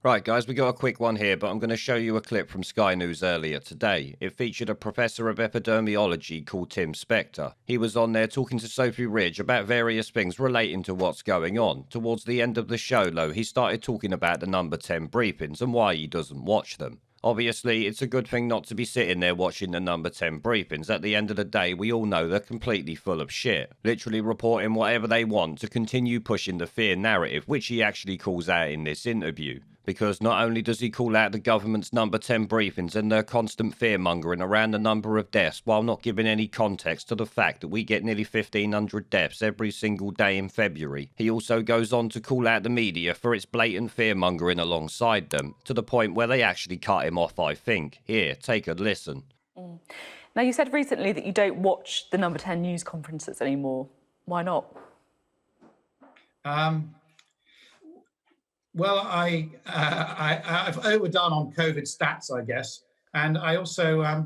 Right, guys, we got a quick one here, but I'm going to show you a clip from Sky News earlier today. It featured a professor of epidemiology called Tim Spector. He was on there talking to Sophie Ridge about various things relating to what's going on. Towards the end of the show, though, he started talking about the number 10 briefings and why he doesn't watch them. Obviously, it's a good thing not to be sitting there watching the number 10 briefings. At the end of the day, we all know they're completely full of shit. Literally reporting whatever they want to continue pushing the fear narrative, which he actually calls out in this interview. Because not only does he call out the government's number 10 briefings and their constant fear-mongering around the number of deaths while not giving any context to the fact that we get nearly 1,500 deaths every single day in February, he also goes on to call out the media for its blatant fear-mongering alongside them, to the point where they actually cut him off, I think. Here, take a listen. Now, you said recently that you don't watch the number 10 news conferences anymore. Why not? Well, I've overdone on COVID stats, I guess, and I also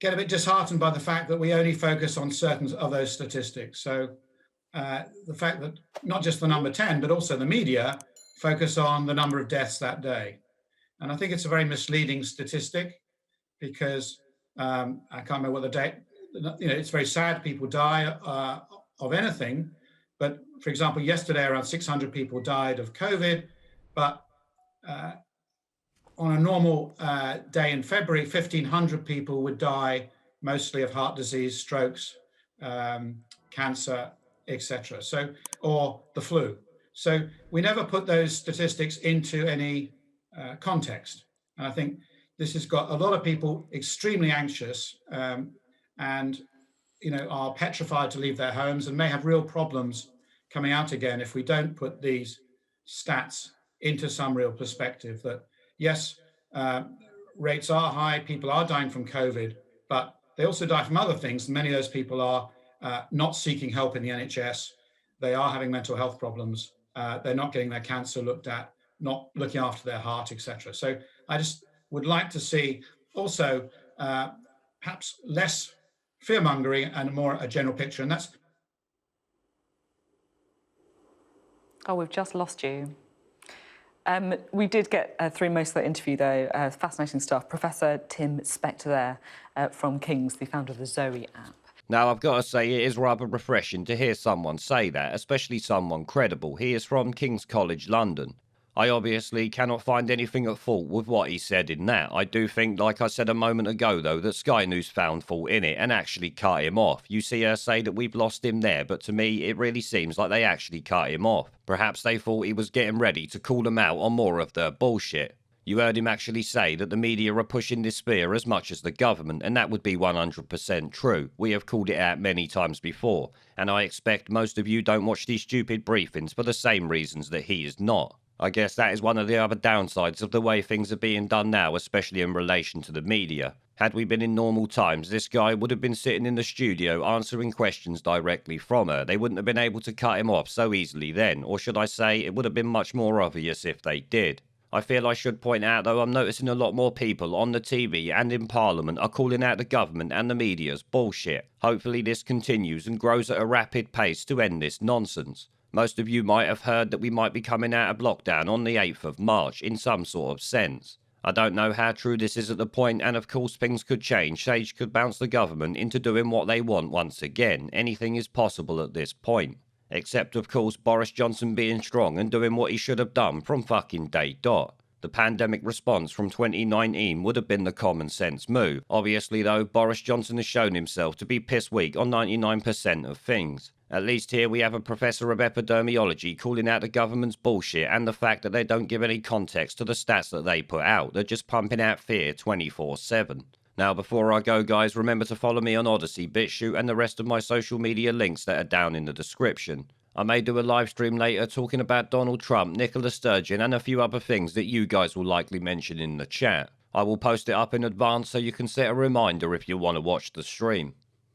get a bit disheartened by the fact that we only focus on certain of those statistics. So the fact that not just the number 10, but also the media focus on the number of deaths that day, and I think it's a very misleading statistic because I can't remember what the date. It's very sad people die of anything. But for example, yesterday around 600 people died of COVID, but on a normal day in February, 1,500 people would die, mostly of heart disease, strokes, cancer, etc. Or the flu. So we never put those statistics into any context. And I think this has got a lot of people extremely anxious and are petrified to leave their homes and may have real problems coming out again if we don't put these stats into some real perspective that, yes, rates are high, people are dying from COVID, but they also die from other things. Many of those people are not seeking help in the NHS. They are having mental health problems. They're not getting their cancer looked at, not looking after their heart, etc. So I just would like to see also perhaps less fear-mongering and more a general picture. And that's... Oh, we've just lost you. We did get through most of the interview, though. Fascinating stuff. Professor Tim Spector there from King's, the founder of the Zoe app. Now, I've got to say, it is rather refreshing to hear someone say that, especially someone credible. He is from King's College London. I obviously cannot find anything at fault with what he said in that. I do think, like I said a moment ago, though, that Sky News found fault in it and actually cut him off. You see her say that we've lost him there, but to me, it really seems like they actually cut him off. Perhaps they thought he was getting ready to call them out on more of their bullshit. You heard him actually say that the media are pushing this fear as much as the government, and that would be 100% true. We have called it out many times before, and I expect most of you don't watch these stupid briefings for the same reasons that he is not. I guess that is one of the other downsides of the way things are being done now, especially in relation to the media. Had we been in normal times, this guy would have been sitting in the studio answering questions directly from her. They wouldn't have been able to cut him off so easily then, or should I say, it would have been much more obvious if they did. I feel I should point out, though, I'm noticing a lot more people on the TV and in Parliament are calling out the government and the media's bullshit. Hopefully this continues and grows at a rapid pace to end this nonsense. Most of you might have heard that we might be coming out of lockdown on the 8th of March in some sort of sense. I don't know how true this is at the point, and of course things could change. Sage could bounce the government into doing what they want once again. Anything is possible at this point. Except, of course, Boris Johnson being strong and doing what he should have done from fucking day dot. The pandemic response from 2019 would have been the common sense move. Obviously, though, Boris Johnson has shown himself to be piss weak on 99% of things. At least here we have a professor of epidemiology calling out the government's bullshit and the fact that they don't give any context to the stats that they put out. They're just pumping out fear 24/7. Now, before I go, guys, remember to follow me on Odyssey, BitChute, and the rest of my social media links that are down in the description. I may do a live stream later talking about Donald Trump, Nicola Sturgeon, and a few other things that you guys will likely mention in the chat. I will post it up in advance so you can set a reminder if you want to watch the stream.